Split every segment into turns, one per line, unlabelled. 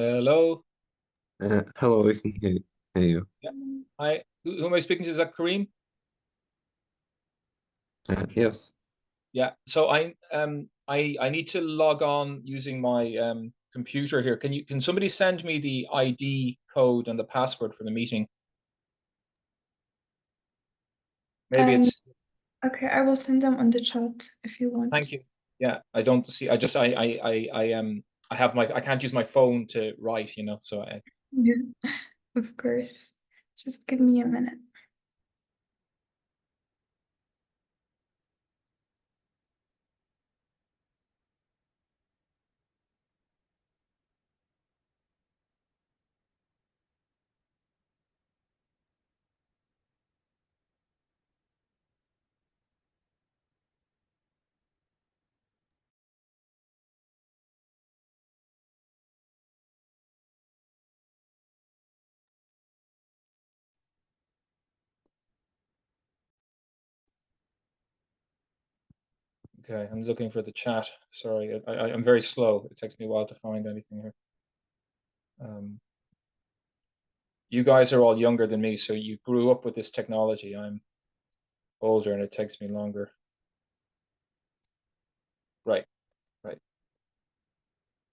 Hello.
Hello, we can hear you.
Yeah. Hi. Who am I speaking to? Is that Kareem?
Yes.
Yeah. So I need to log on using my computer here. Can somebody send me the ID code and the password for the meeting? Maybe
Um,
it's
okay, I will send them on the chat if you
thank
want.
you. Yeah, I don't see I have my I can't use my phone to write, so
Yeah, of course. Just give me a minute.
okay, I'm looking for the chat. Sorry, I'm very slow. It takes me a while to find anything here. You guys are all younger than me, so you grew up with this technology. I'm older and it takes me longer. Right, right.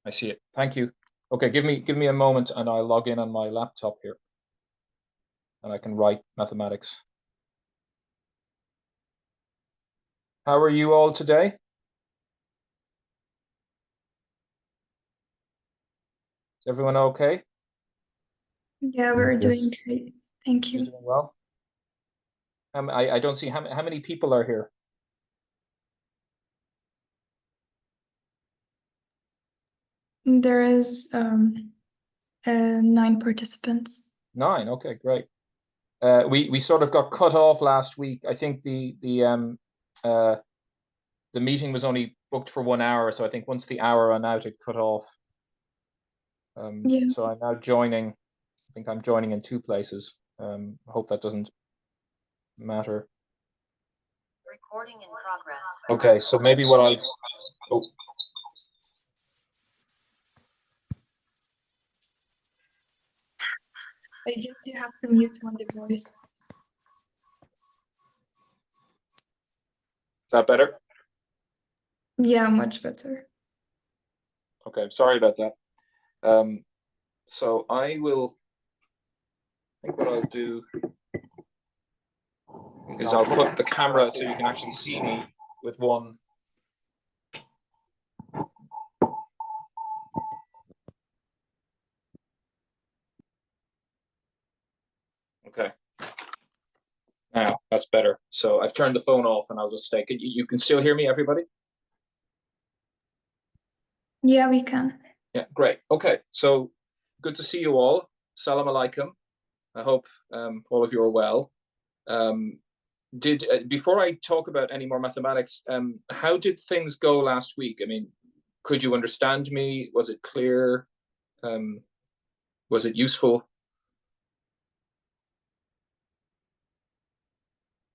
I see it. Thank you. Okay, give me a moment and I'll log in on my laptop here and I can write mathematics. How are you all today? Is everyone okay?
Yeah, we're doing
Yes.
great. Thank
You're
you.
doing well? I don't see how many people are here.
There is 9 participants.
9. Okay, great. We sort of got cut off last week. I think the meeting was only booked for 1 hour, so I think once the hour ran out, it cut off.
Yeah.
So I'm now joining. I think I'm joining in 2 places. I hope that doesn't matter.
Recording in progress.
Okay, so maybe what I'll. Oh,
I guess you have to mute on the voice.
is that better?
Yeah, much better.
Okay, sorry about that. So I think what I'll do is I'll put the camera so you can actually see me with one. Okay. Now that's better. So I've turned the phone off and I'll just stay. You can still hear me, everybody?
Yeah, we can.
Yeah, great. Okay, so good to see you all. Salam alaikum. I hope all of you are well. Before I talk about any more mathematics, how did things go last week? I mean, could you understand me? Was it clear? Was it useful?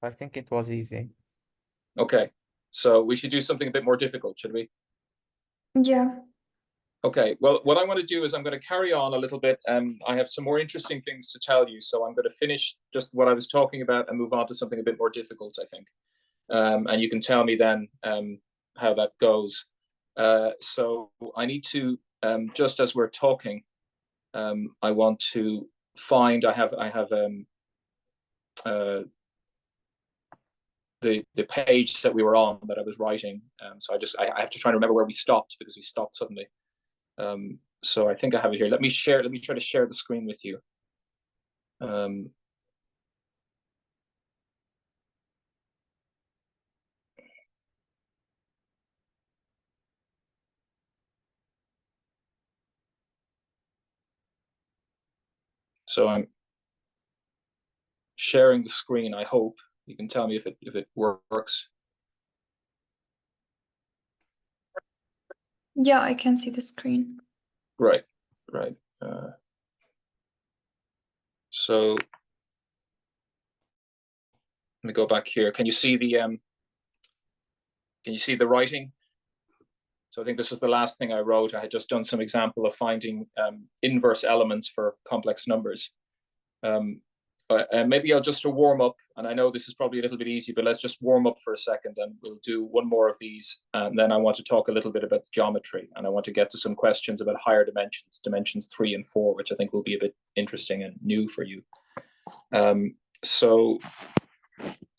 I think it was easy.
Okay, so we should do something a bit more difficult, should we?
Yeah.
Okay, well, what I want to do is I'm going to carry on a little bit. I have some more interesting things to tell you, so I'm going to finish just what I was talking about and move on to something a bit more difficult, I think. And you can tell me then how that goes. So I need to, just as we're talking, I want to find, I have the page that we were on that I was writing. So I have to try and remember where we stopped because we stopped suddenly. So I think I have it here. Let me try to share the screen with you. So I'm sharing the screen. I hope you can tell me if it works.
Yeah, I can see the screen.
Right. So let me go back here. Can you see the writing? So I think this was the last thing I wrote. I had just done some example of finding inverse elements for complex numbers. But maybe I'll just to warm up, and I know this is probably a little bit easy, but let's just warm up for a second and we'll do one more of these. And then I want to talk a little bit about the geometry, and I want to get to some questions about higher dimensions, dimensions 3 and 4, which I think will be a bit interesting and new for you.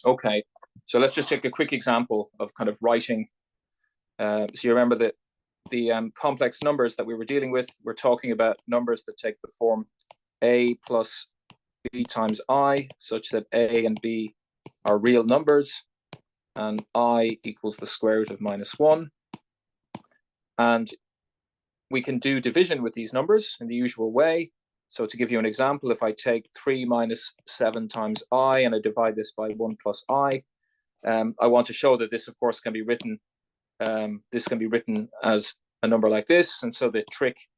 Okay, so let's just take a quick example of kind of writing. So you remember that the complex numbers that we were dealing with, we're talking about numbers that take the form a plus b times I, such that a and b are real numbers, and I equals the square root of -1. And we can do division with these numbers in the usual way. So to give you an example, if I take 3 minus 7 times I and I divide this by 1 plus I want to show that this, of course, can be written as a number like this. And so the trick,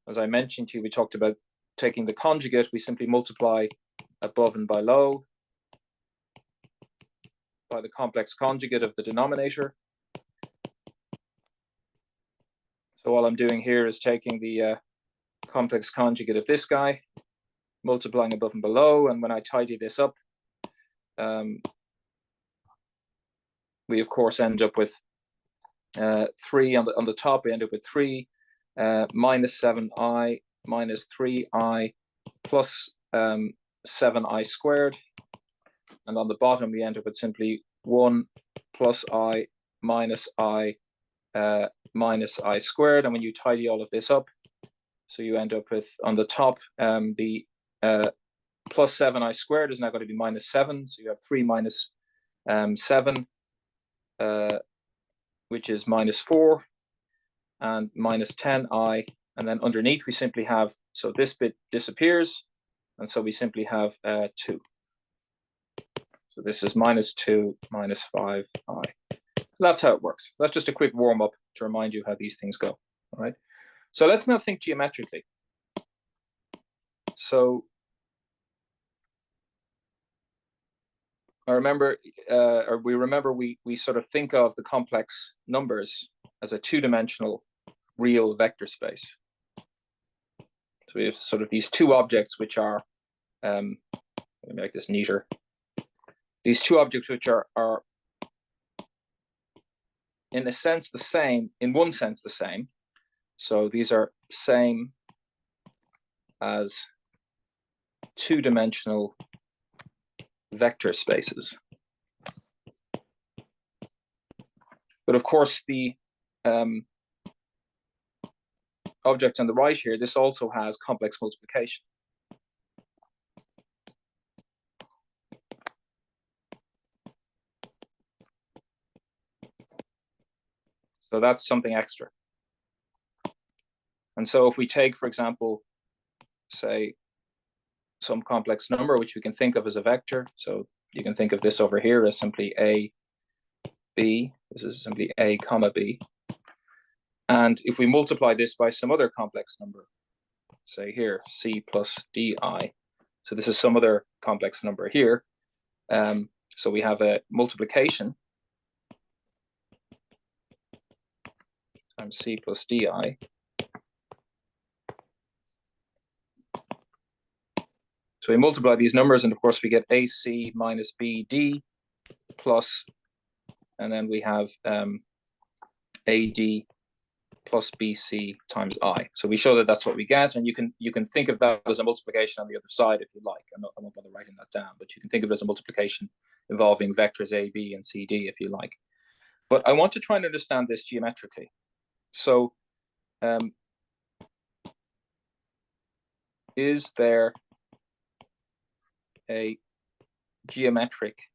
as I mentioned to you, we talked about taking the conjugate. We simply multiply above and below by the complex conjugate of the denominator. So all I'm doing here is taking the complex conjugate of this guy, multiplying above and below, and when I tidy this up, we of course end up with 3 on the top. We end up with 3 minus 7i minus 3i plus 7i squared, and on the bottom we end up with simply 1 plus I minus I squared. And when you tidy all of this up, so you end up with, on the top, the plus 7i squared is now going to be -7. So you have 3 minus 7, which is -4, and minus 10i. And then underneath we simply have, so this bit disappears, and so we simply have 2. So this is -2 minus 5i. So that's how it works. That's just a quick warm up to remind you how these things go. All right. So let's now think geometrically. So we remember we sort of think of the complex numbers as a two-dimensional real vector space. So we have sort of these two objects which are, let me make this neater. These two objects which are in a sense the same, in one sense the same. So these are same as two-dimensional vector spaces. But of course, the object on the right here, this also has complex multiplication. So that's something extra. And so if we take, for example, say, some complex number, which we can think of as a vector. So you can think of this over here as simply a, b. This is simply a comma b. And if we multiply this by some other complex number, say here, c plus di. So this is some other complex number here. So we have a multiplication times c plus di. So we multiply these numbers, and of course we get AC minus BD plus, and then we have AD plus BC times I. So we show that that's what we get, and you can think of that as a multiplication on the other side if you like. I won't bother writing that down, but you can think of it as a multiplication involving vectors A, B, and CD if you like. But I want to try and understand this geometrically. So is there a geometric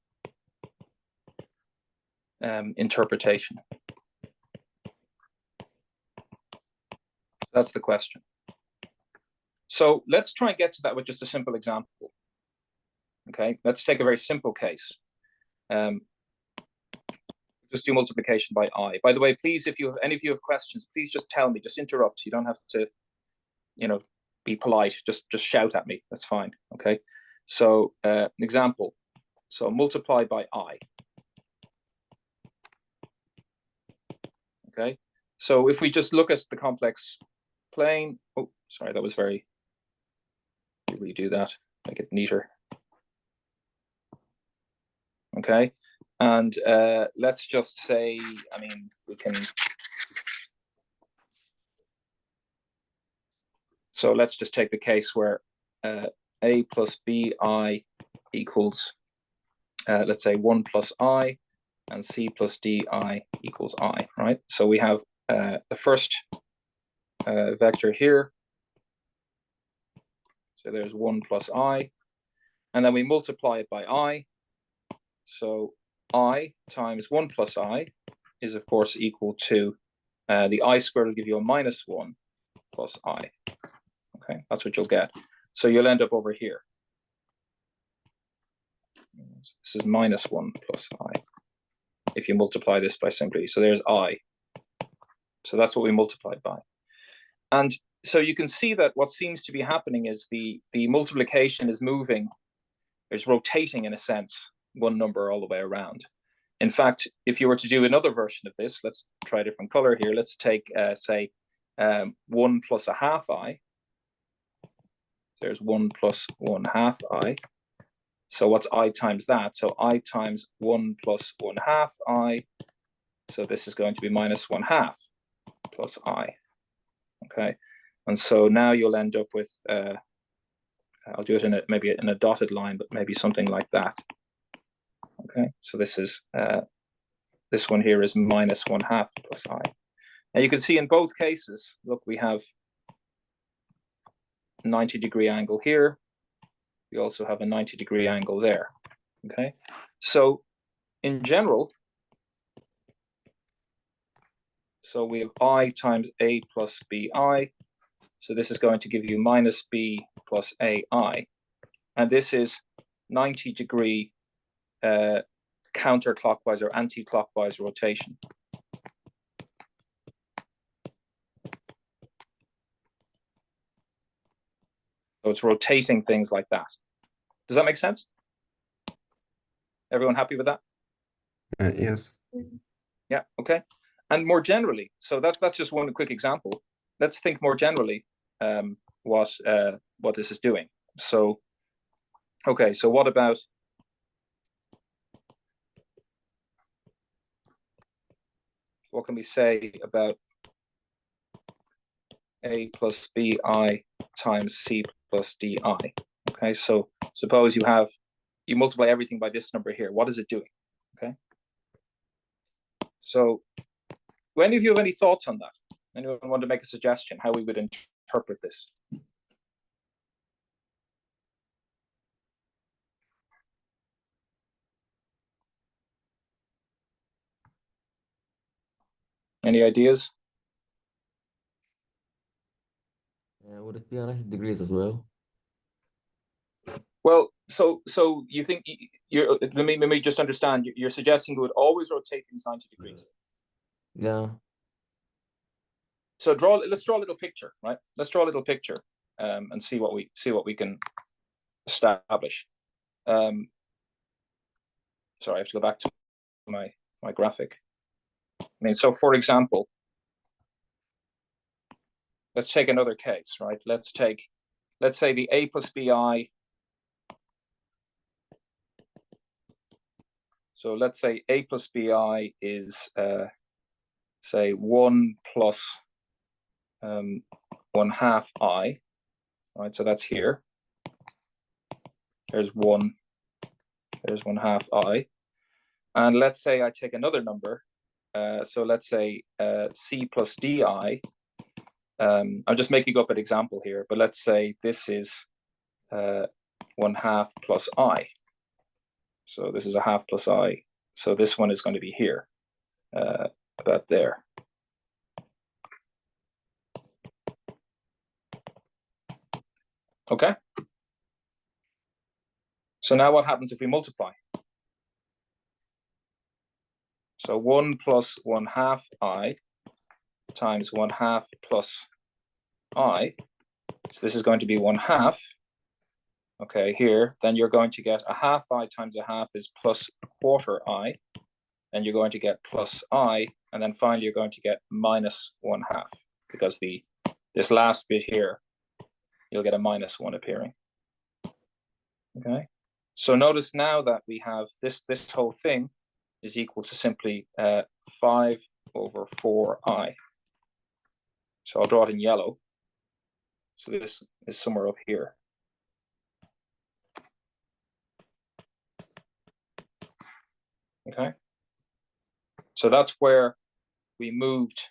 interpretation? That's the question. So let's try and get to that with just a simple example. Okay, let's take a very simple case. Just do multiplication by I. By the way, please, if you have any of you have questions, please just tell me, just interrupt. You don't have to, be polite. Just shout at me. That's fine. Okay. So example. So multiply by I. Okay. So if we just look at the complex plane, oh, sorry, that was very, redo that, make it neater. Okay, and let's just say, I mean, we can, so let's just take the case where a plus bi equals, let's say 1 plus I, and c plus di equals I, right? So we have the first vector here. So there's 1 plus I, and then we multiply it by I. So I times 1 plus I is of course equal to, the I squared will give you a minus 1 plus I. Okay, that's what you'll get. So you'll end up over here. This is minus 1 plus I, if you multiply this by simply. So there's I. So that's what we multiplied by. And so you can see that what seems to be happening is the multiplication is moving, it's rotating in a sense, one number all the way around. In fact, if you were to do another version of this, let's try a different color here. Let's take, say, 1 plus a half I. There's 1 plus 1 half I. So what's I times that? So I times 1 plus 1 half I. So this is going to be minus 1 half plus I. Okay, and so now you'll end up with, I'll do it in maybe in a dotted line, but maybe something like that. Okay, so this is, this one here is minus 1 half plus I. And you can see in both cases, look, we have 90-degree angle here. We also have a 90-degree angle there. Okay, so in general, so we have I times A plus BI. So this is going to give you minus B plus AI. And this is 90-degree counterclockwise or anti-clockwise rotation. So it's rotating things like that. Does that make sense? Everyone happy with that?
Yes.
Yeah, okay. And more generally, so that's just one quick example. Let's think more generally what this is doing. So, okay, so what about what can we say about A plus BI times C plus DI? Okay, so suppose you multiply everything by this number here. What is it doing? Okay. So do any of you have any thoughts on that? Anyone want to make a suggestion how we would interpret this? Any ideas?
Would it be on 90 degrees as well?
Well, so you think you're, let me just understand, you're suggesting it would always rotate things 90 degrees.
Yeah.
So let's draw a little picture, right? Let's draw a little picture and see what we can establish. Sorry, I have to go back to my graphic. I mean, so for example, let's take another case, right? Let's say the A plus BI. So let's say A plus BI is, say 1 plus 1 half I, right? So that's here. There's 1 half I. And let's say I take another number. So let's say C plus DI. I'm just making up an example here, but let's say this is 1 half plus I. So this is a half plus I. So this one is going to be here, about there. Okay. So now what happens if we multiply? So 1 plus 1 half I times 1 half plus I. So this is going to be 1 half. Okay, here, then you're going to get a half I times a half is plus a quarter I. And you're going to get plus I And then finally, you're going to get minus 1/2 because this last bit here, you'll get a -1 appearing. Okay. So notice now that we have this whole thing is equal to simply 5/4i. So I'll draw it in yellow. So this is somewhere up here. Okay. So that's where we moved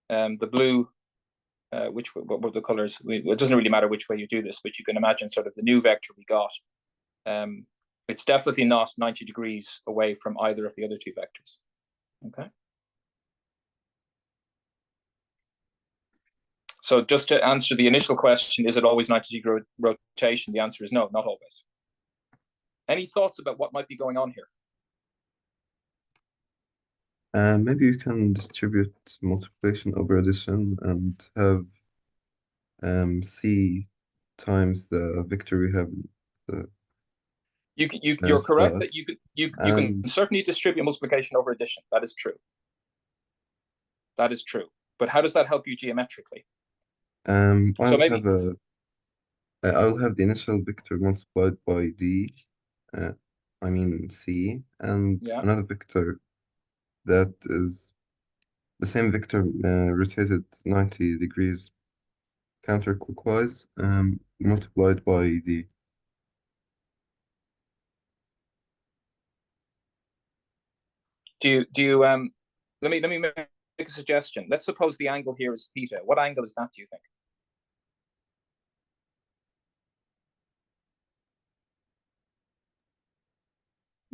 the blue, what were the colors? It doesn't really matter which way you do this, but you can imagine sort of the new vector we got. It's definitely not 90 degrees away from either of the other two vectors. Okay. So just to answer the initial question, is it always 90-degree rotation? The answer is no, not always. Any thoughts about what might be going on here?
Maybe you can distribute multiplication over addition and have C times the vector we have.
You're correct that you can
and
certainly distribute multiplication over addition. That is true. That is true. But how does that help you geometrically?
I'll
maybe
have I'll have the initial vector multiplied by D, I mean C, and
Yeah.
another vector that is the same vector rotated 90 degrees counterclockwise, multiplied by D.
do you let me make a suggestion. Let's suppose the angle here is theta. What angle is that, do you think?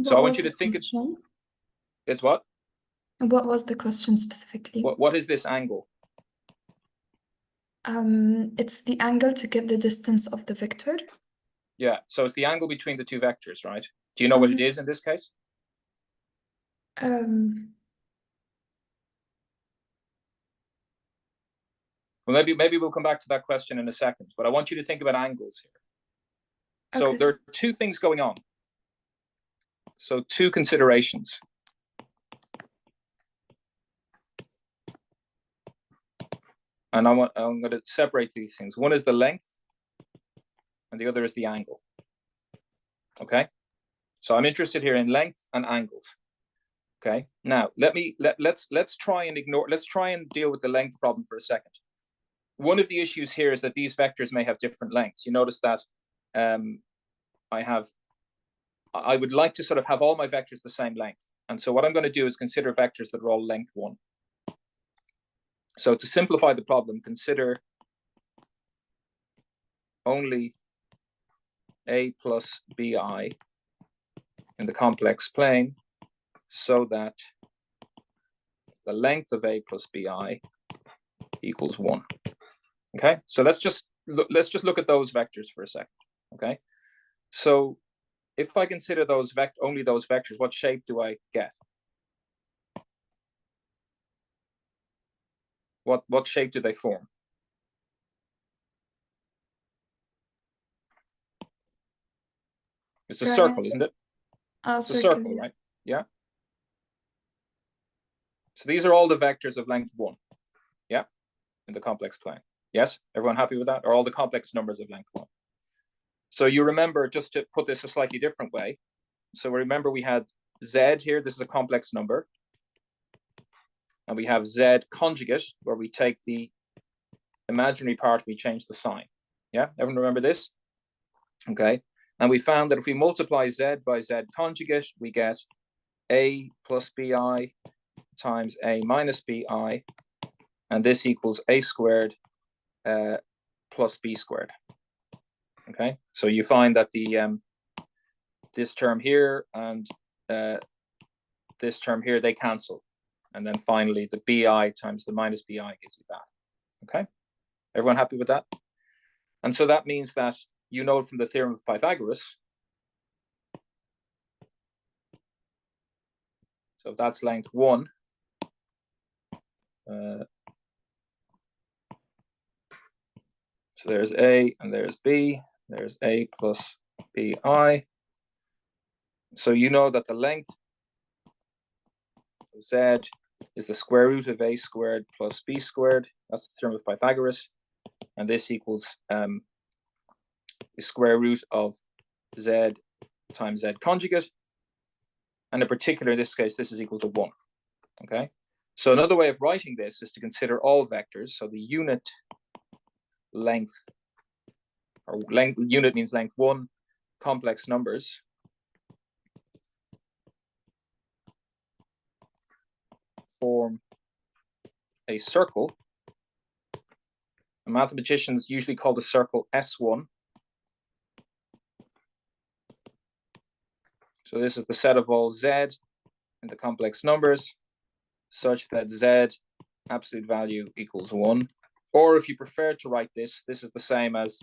So I want you to think it's what?
What was the question specifically?
What is this angle?
It's the angle to get the distance of the vector.
Yeah, so it's the angle between the two vectors, right? Do you know what it is in this case? Well, maybe we'll come back to that question in a second, but I want you to think about angles here. So
Okay.
there are two things going on. So two considerations. And I'm going to separate these things. One is the length, and the other is the angle. Okay, so I'm interested here in length and angles. Okay, now let's try and deal with the length problem for a second. One of the issues here is that these vectors may have different lengths. You notice that I would like to sort of have all my vectors the same length. And so what I'm going to do is consider vectors that are all length 1. So to simplify the problem, consider only a plus bi in the complex plane so that the length of a plus bi equals 1. Okay, so let's just look at those vectors for a second. Okay, so if I consider those only those vectors, what shape do I get? What shape do they form? It's a circle, isn't it? It's a circle, right? Yeah. So these are all the vectors of length 1. Yeah, in the complex plane. Yes, everyone happy with that? Or all the complex numbers of length 1. So you remember, just to put this a slightly different way. So remember we had z here. This is a complex number. And we have z conjugate, where we take the imaginary part, we change the sign. Yeah, everyone remember this? Okay. And we found that if we multiply z by z conjugate, we get a plus bi times a minus bi. And this equals a squared plus b squared. Okay, so you find that the this term here and this term here, they cancel. And then finally, the bi times the minus bi gives you that. Okay, everyone happy with that? And so that means that you know from the theorem of Pythagoras, so if that's length 1, so there's a and there's b, there's a plus bi. So you know that the length of z is the square root of a squared plus b squared. That's the theorem of Pythagoras. And this equals the square root of z times z conjugate. And in particular, in this case, this is equal to 1. Okay. So another way of writing this is to consider all vectors. So the unit length, or length, unit means length 1, complex numbers form a circle. And mathematicians usually call the circle S1. So this is the set of all z in the complex numbers such that z absolute value equals 1. Or if you prefer to write this, this is the same as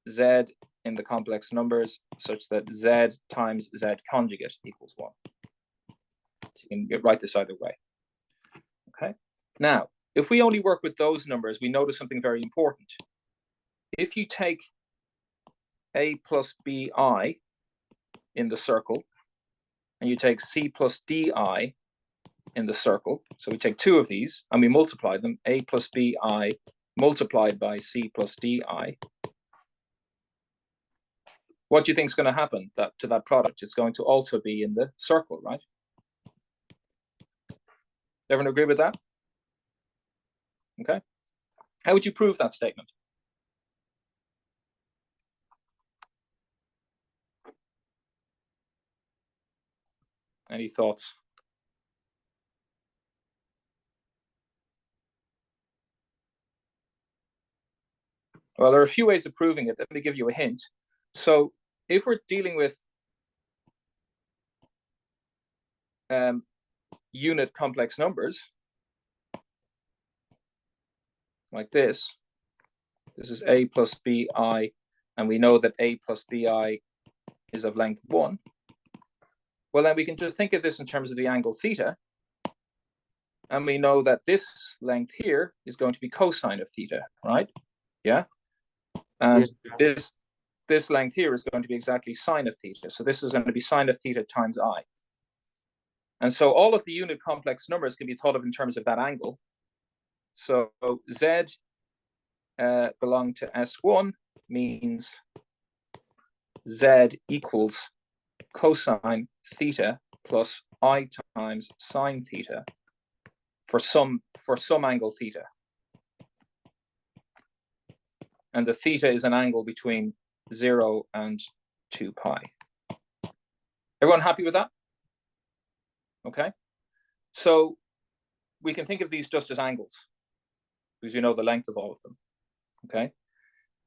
z in the complex numbers such that z times z conjugate equals 1. So you can write this either way. Okay. Now, if we only work with those numbers, we notice something very important. If you take a plus bi in the circle, and you take c plus di in the circle, so we take two of these and we multiply them, a plus bi multiplied by c plus di, what do you think is going to happen to that product? It's going to also be in the circle, right? Everyone agree with that? Okay. How would you prove that statement? Any thoughts? Well, there are a few ways of proving it. Let me give you a hint. So if we're dealing with unit complex numbers, like this is a plus bi, and we know that a plus bi is of length 1. Well, then we can just think of this in terms of the angle theta. And we know that this length here is going to be cosine of theta, right? Yeah. And
Yeah.
this length here is going to be exactly sine of theta. So this is going to be sine of theta times I. And so all of the unit complex numbers can be thought of in terms of that angle. So z belong to S1 means z equals cosine theta plus I times sine theta for some angle theta. And the theta is an angle between 0 and 2 pi. Everyone happy with that? Okay. So we can think of these just as angles because you know the length of all of them. Okay.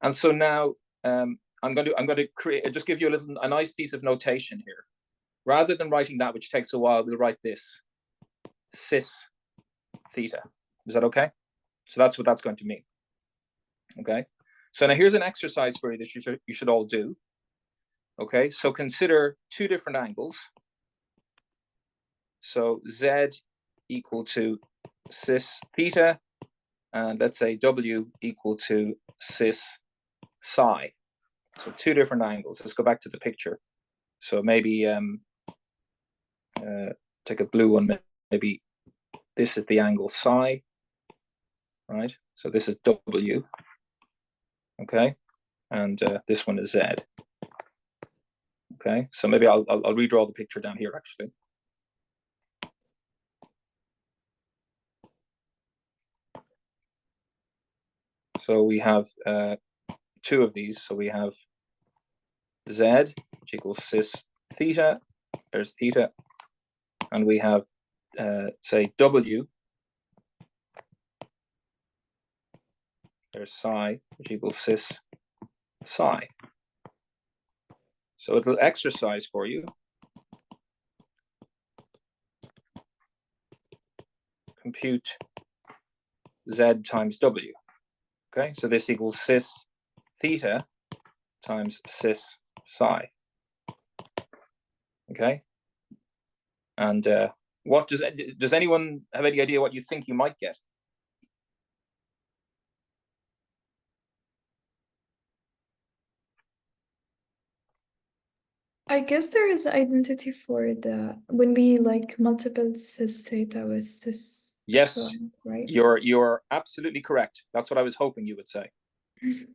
And so now I'm going to create, just give you a nice piece of notation here. Rather than writing that, which takes a while, we'll write this, cis theta. Is that okay? So that's what that's going to mean. Okay. So now here's an exercise for you that you should all do. Okay. So consider two different angles. So z equal to cis theta, and let's say w equal to cis psi. So two different angles. Let's go back to the picture. So maybe take a blue one. Maybe this is the angle psi, right? So this is w, okay, and this one is z. Okay, so maybe I'll redraw the picture down here actually. So we have two of these. So we have z, which equals cis theta. There's theta. And we have, say, w. There's psi, which equals cis psi. So it'll exercise for you. Compute z times w. Okay, so this equals cis theta times cis psi. Okay, and what does anyone have any idea what you think you might get?
I guess there is identity for the when we like multiple cis theta with cis
Yes,
psi, right?
you're absolutely correct. That's what I was hoping you would say.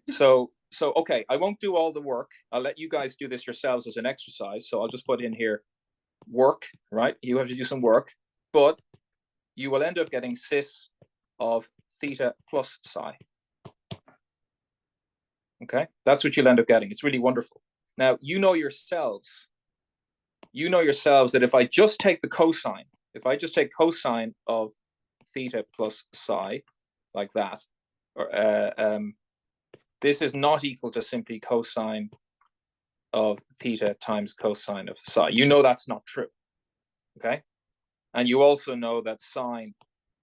So okay, I won't do all the work. I'll let you guys do this yourselves as an exercise. So I'll just put in here work, right? You have to do some work, but you will end up getting cis of theta plus psi. Okay, that's what you'll end up getting. It's really wonderful. Now, you know yourselves that if I just take the cosine, if I just take cosine of theta plus psi, like that, or this is not equal to simply cosine of theta times cosine of psi. You know that's not true, okay? And you also know that sine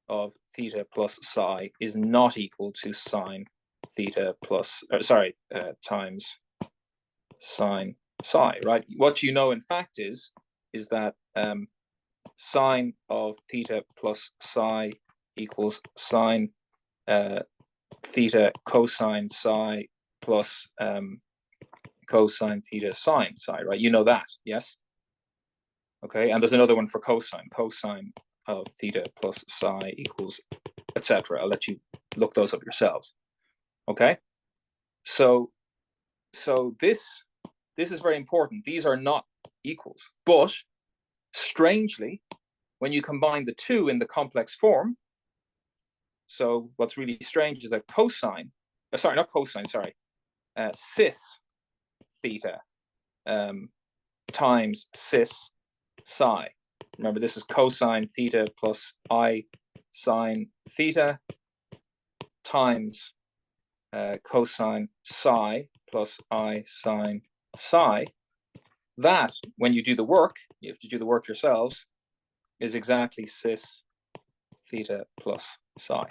of theta plus psi is not equal to sine theta plus, times sine psi, right? What you know, in fact, is that sine of theta plus psi equals sine theta cosine psi plus cosine theta sine psi, right? You know that, yes? Okay, and there's another one for cosine. Cosine of theta plus psi equals, etc. I'll let you look those up yourselves. Okay, so this is very important. These are not equals, but strangely, when you combine the two in the complex form, so what's really strange is that cis theta times cis psi. Remember, this is cosine theta plus I sine theta times cosine psi plus I sine psi. That, when you do the work, you have to do the work yourselves, is exactly cis theta plus psi.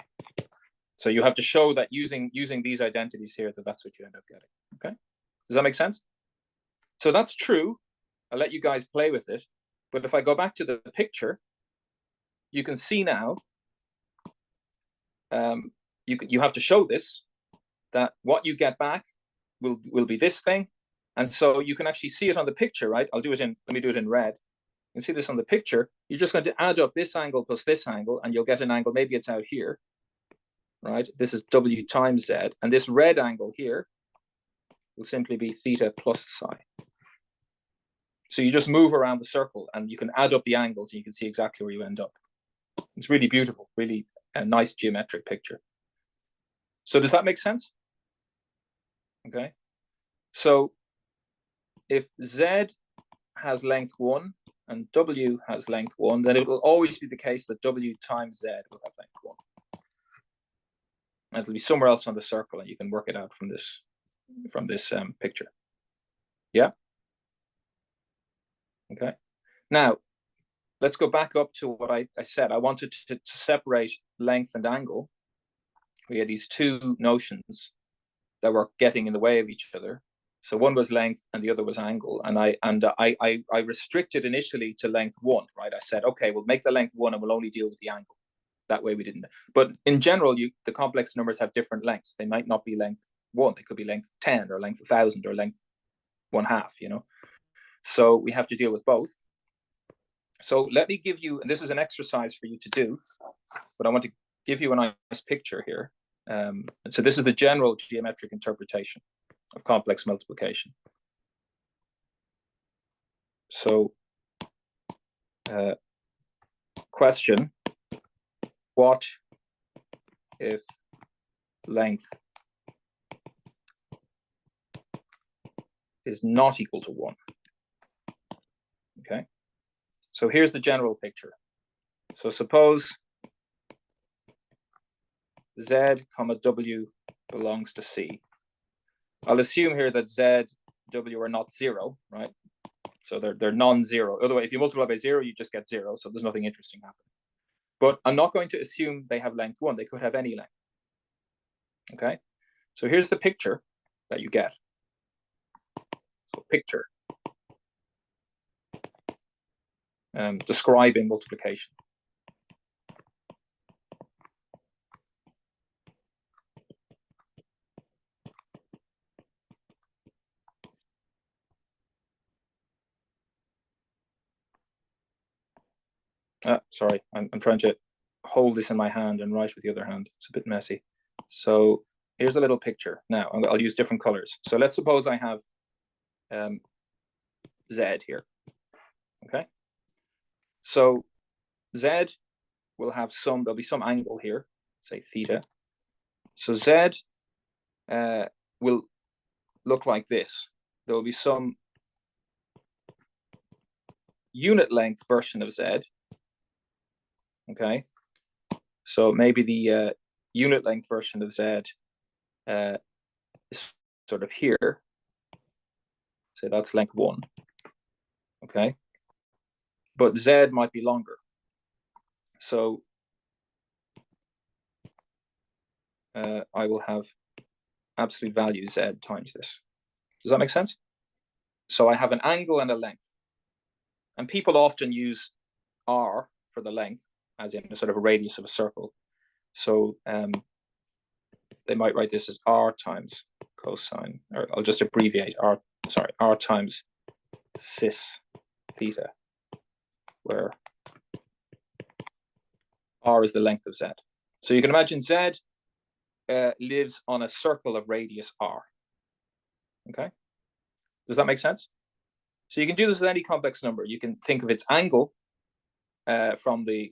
So you have to show that using these identities here, that's what you end up getting. Okay, does that make sense? So that's true. I'll let you guys play with it. But if I go back to the picture, you can see now, you have to show this, that what you get back will be this thing. And so you can actually see it on the picture, right? Let me do it in red. You can see this on the picture. You're just going to add up this angle plus this angle, and you'll get an angle, maybe it's out here, right? This is W times Z, and this red angle here will simply be theta plus psi. So you just move around the circle and you can add up the angles and you can see exactly where you end up. It's really beautiful, really a nice geometric picture. So does that make sense? Okay. So if Z has length 1 and W has length 1, then it will always be the case that W times Z will have length 1. And it'll be somewhere else on the circle, and you can work it out from this picture. Yeah. Okay. Now, let's go back up to what I said. I wanted to separate length and angle. We had these two notions that were getting in the way of each other. So one was length and the other was angle. And I restricted initially to length 1, right? I said, okay, we'll make the length 1 and we'll only deal with the angle. That way we didn't. But in general, the complex numbers have different lengths. They might not be length 1. They could be length 10 or length 1,000 or length 1/2, you know? So we have to deal with both. So let me give you, and this is an exercise for you to do, but I want to give you a nice picture here. And so this is the general geometric interpretation of complex multiplication. So question, what if length is not equal to 1? Okay, so here's the general picture. So suppose Z comma W belongs to C. I'll assume here that Z, W are not 0, right? So they're non-zero. Otherwise, if you multiply by 0, you just get 0. So there's nothing interesting happening. But I'm not going to assume they have length 1. They could have any length. Okay. So here's the picture that you get. So picture. Describing multiplication. Sorry, I'm trying to hold this in my hand and write with the other hand. It's a bit messy. So here's a little picture. Now I'll use different colors. So let's suppose I have Z here. Okay. So Z will have there'll be some angle here, say theta. So Z will look like this. There will be some unit length version of Z. Okay. So maybe the unit length version of Z is sort of here. So that's length 1. Okay. But Z might be longer. So I will have absolute value Z times this. Does that make sense? So I have an angle and a length. And people often use R for the length, as in a sort of a radius of a circle. So they might write this as R times cosine, or I'll just abbreviate R times cis theta, where R is the length of Z. So you can imagine Z lives on a circle of radius R. Okay, does that make sense? So you can do this with any complex number. You can think of its angle from the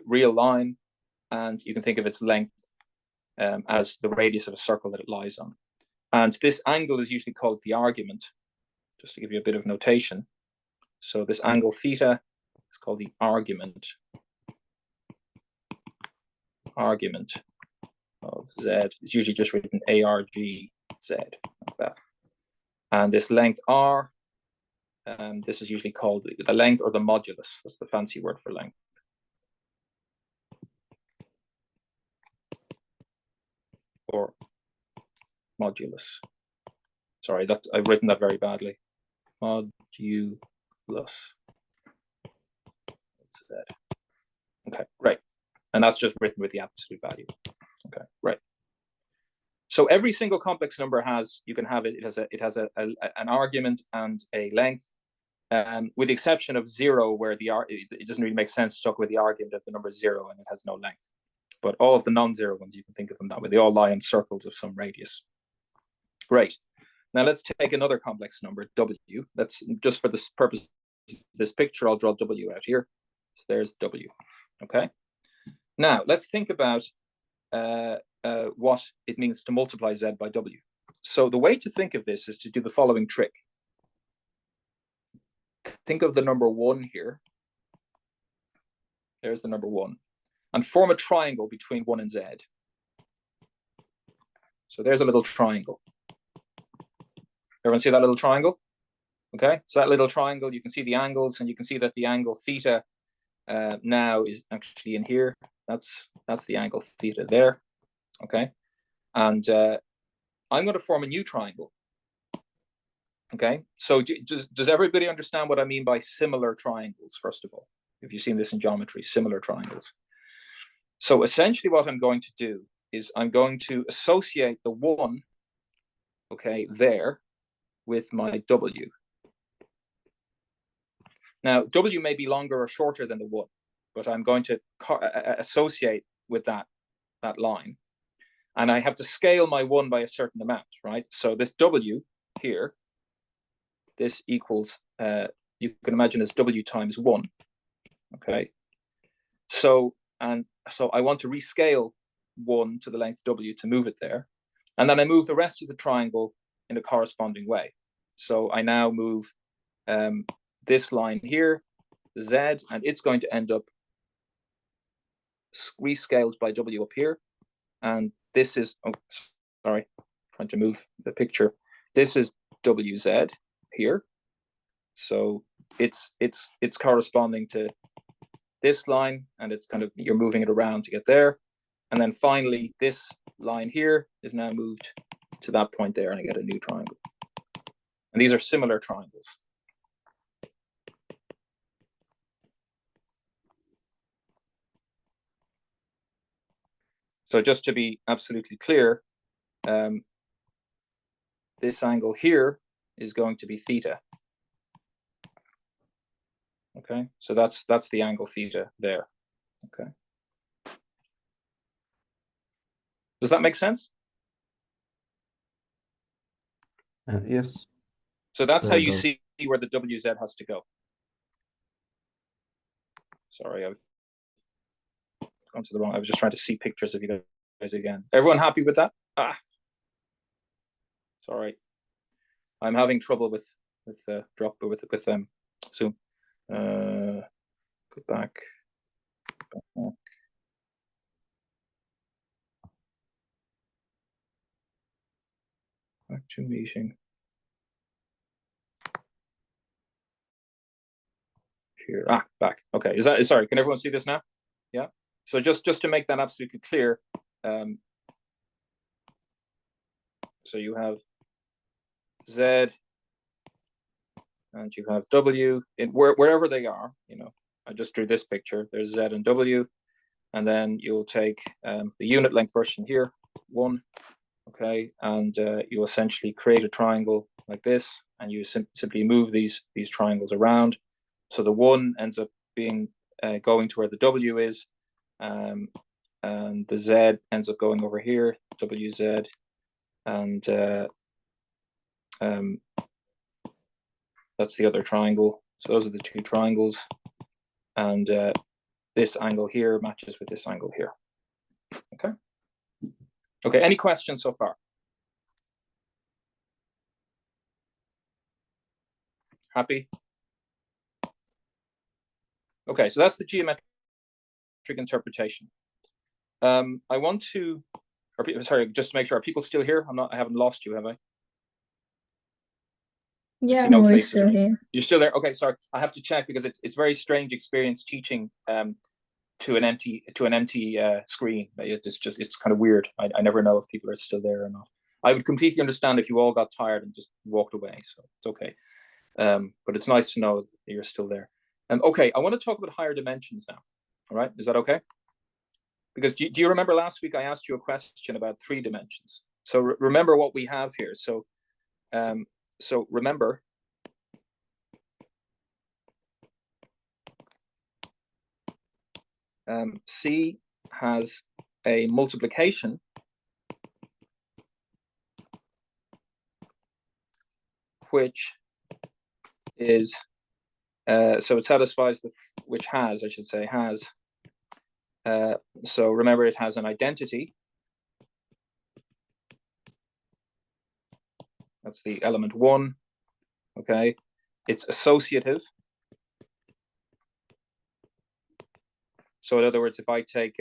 real line, and you can think of its length as the radius of a circle that it lies on. And this angle is usually called the argument, just to give you a bit of notation. So this angle theta is called the argument of Z. It's usually just written ARGZ, like that. And this length R, this is usually called the length or the modulus. That's the fancy word for length. Or modulus. Sorry, I've written that very badly. Modulus. Okay, great. And that's just written with the absolute value. Okay, right. So every single complex number you can have it. It has an argument and a length, with the exception of 0, where it doesn't really make sense to talk about the argument of the number 0 and it has no length. But all of the non-zero ones, you can think of them that way. They all lie in circles of some radius. Great. Now let's take another complex number, W. That's just for this purpose of this picture, I'll draw W out here. So there's W. Okay. Now let's think about what it means to multiply Z by W. So the way to think of this is to do the following trick. Think of the number 1 here. There's the number 1. And form a triangle between 1 and Z. So there's a little triangle. Everyone see that little triangle? Okay, so that little triangle, you can see the angles, and you can see that the angle theta now is actually in here. That's the angle theta there. Okay, and I'm going to form a new triangle. Okay, so does everybody understand what I mean by similar triangles, first of all? If you've seen this in geometry, similar triangles. So essentially what I'm going to do is I'm going to associate the 1, okay, there with my W. Now, W may be longer or shorter than the 1, but I'm going to associate with that line. And I have to scale my 1 by a certain amount, right? So this W here, this equals, you can imagine as W times 1, okay? So I want to rescale 1 to the length W to move it there. And then I move the rest of the triangle in a corresponding way. So I now move this line here, the Z, and it's going to end up rescaled by W up here. And this is, oh, sorry, trying to move the picture. This is WZ here. So it's corresponding to this line, and it's kind of, you're moving it around to get there. And then finally, this line here is now moved to that point there, and I get a new triangle. And these are similar triangles. So just to be absolutely clear, this angle here is going to be theta. Okay, so that's the angle theta there. Okay. Does that make sense?
Yes.
So that's how
Yeah, it
you
does.
see where the WZ has to go. Sorry, I've gone to the wrong. I was just trying to see pictures of you guys again. Everyone happy with that? Ah, sorry. I'm having trouble with drop with Zoom. Go back. Back to meeting. Here. Ah, back. Okay. Is that sorry? Can everyone see this now? Yeah. So just to make that absolutely clear, so you have Z and you have W in wherever they are. You know, I just drew this picture. There's Z and W, and then you'll take the unit length version here, 1. Okay, and you essentially create a triangle like this, and you simply move these triangles around. So the 1 ends up being going to where the W is, and the Z ends up going over here, WZ, and that's the other triangle. So those are the 2 triangles, and this angle here matches with this angle here. Okay. Okay. Any questions so far? Happy? Okay, so that's the geometric interpretation. I want to, sorry, just to make sure, are people still here? I haven't lost you, have I?
Yeah,
no
we're
faces.
still here.
You're still there? Okay, sorry. I have to check because it's very strange experience teaching to an empty screen. It's kind of weird. I never know if people are still there or not. I would completely understand if you all got tired and just walked away, so it's okay. But it's nice to know that you're still there. Okay, I want to talk about higher dimensions now. All right, is that okay? Because do you remember last week I asked you a question about 3 dimensions? So remember what we have here. So remember, C has a multiplication which is so it satisfies the which has, I should say, has. So remember, it has an identity. That's the element 1. Okay, it's associative. So in other words, if I take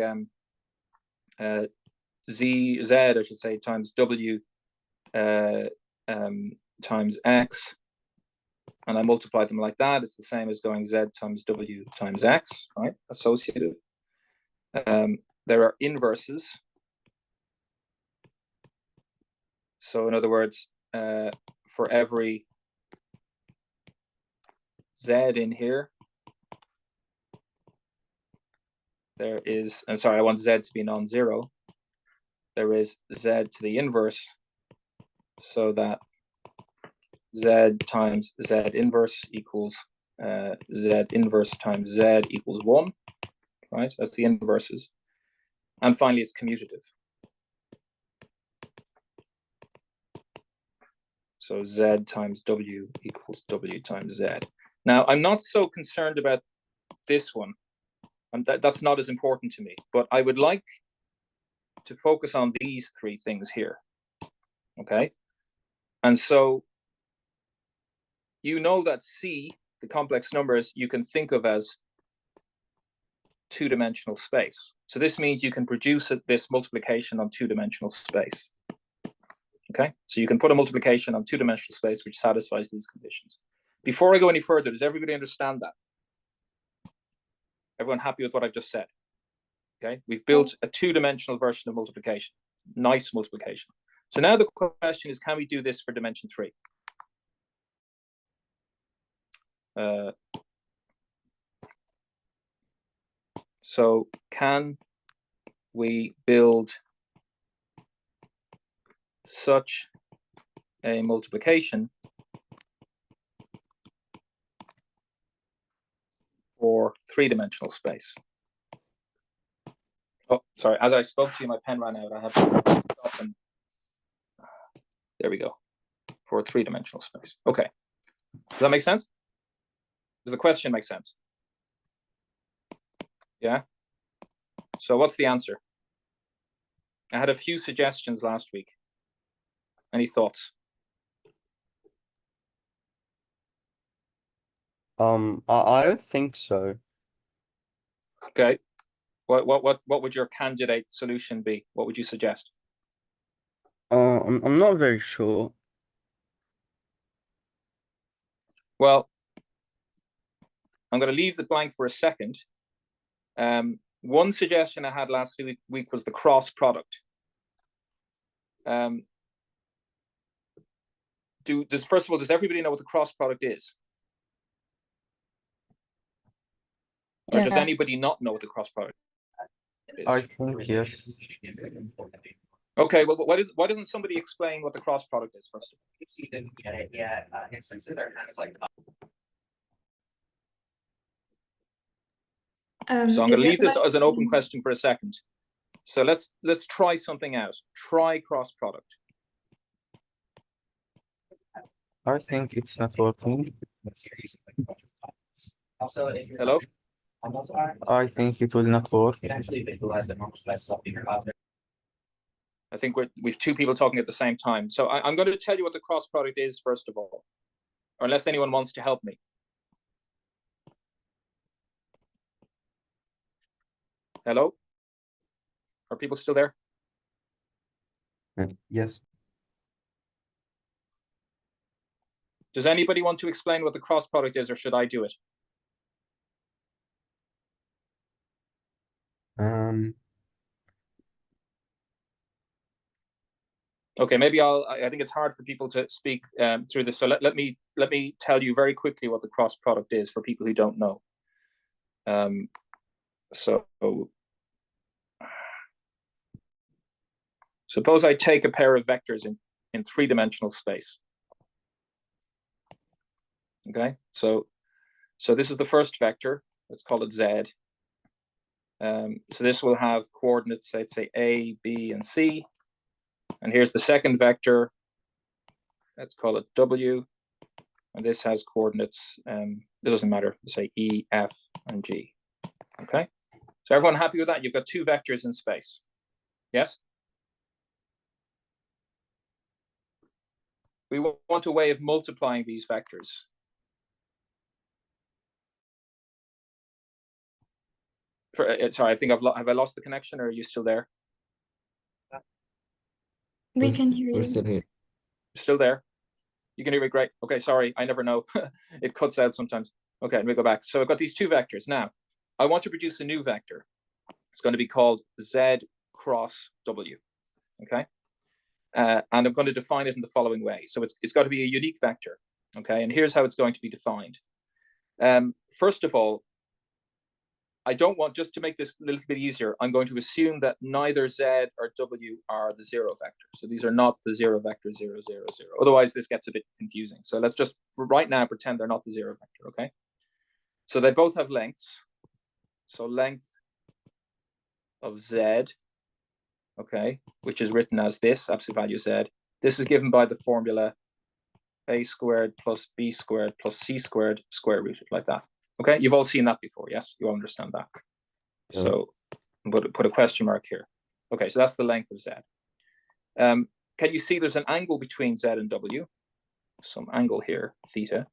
Z, I should say, times W times X, and I multiply them like that, it's the same as going Z times W times X, right? Associative. There are inverses. So in other words, for every Z in here, there is, and sorry, I want Z to be non-zero. There is Z to the inverse, so that Z times Z inverse equals Z inverse times Z equals 1, right? That's the inverses. And finally, it's commutative. So Z times W equals W times Z. Now, I'm not so concerned about this one. And that's not as important to me, but I would like to focus on these 3 things here. Okay. And so you know that C, the complex numbers, you can think of as 2-dimensional space. So this means you can produce this multiplication on 2-dimensional space. Okay, so you can put a multiplication on 2-dimensional space which satisfies these conditions. Before I go any further, does everybody understand that? Everyone happy with what I've just said? Okay, we've built a 2-dimensional version of multiplication. Nice multiplication. So now the question is, can we do this for dimension 3? So can we build such a multiplication for three-dimensional space. Oh, sorry. As I spoke to you, my pen ran out. I have to stop and there we go. For a three-dimensional space. Okay. Does that make sense? Does the question make sense? Yeah. So what's the answer? I had a few suggestions last week. Any thoughts?
I don't think so.
Okay. What would your candidate solution be? What would you suggest?
I'm not very sure.
Well, I'm going to leave the blank for a second. One suggestion I had last week was the cross product. First of all, does everybody know what the cross product is? Or does anybody not know what the cross product is?
I think yes.
Okay, well, why doesn't somebody explain what the cross product is first? So I'm going to leave this as an open question for a second. So let's try something out. Try cross product.
I think it's not working.
Hello?
I think it will not work.
I think we've two people talking at the same time. So I'm going to tell you what the cross product is first of all, or unless anyone wants to help me. Hello? Are people still there?
Yes.
Does anybody want to explain what the cross product is, or should I do it? Okay, maybe I think it's hard for people to speak through this. So let me tell you very quickly what the cross product is for people who don't know. So suppose I take a pair of vectors in three-dimensional space. Okay, so this is the first vector. Let's call it Z. So this will have coordinates, let's say A, B, and C. And here's the second vector. Let's call it W. And this has coordinates, it doesn't matter, let's say E, F, and G. Okay, so everyone happy with that? You've got two vectors in space. Yes? We want a way of multiplying these vectors. Sorry, I think have I lost the connection, or are you still there?
We can hear
We're
you.
still here.
Still there? You can hear me great. Okay, sorry, I never know. It cuts out sometimes. Okay, let me go back. So I've got these two vectors. Now, I want to produce a new vector. It's going to be called Z cross W. Okay? And I'm going to define it in the following way. So it's got to be a unique vector. Okay, and here's how it's going to be defined. First of all, I don't want, just to make this a little bit easier, I'm going to assume that neither Z or W are the zero vector. So these are not the zero vector 0, 0, 0. Otherwise, this gets a bit confusing. So let's just, for right now, pretend they're not the zero vector, okay? So they both have lengths. So length of Z, okay, which is written as this, absolute value Z. This is given by the formula A squared plus B squared plus C squared square rooted, like that. Okay, you've all seen that before, yes? You all understand that.
Yeah.
So put a question mark here. Okay, so that's the length of Z. Can you see there's an angle between Z and W? Some angle here, theta.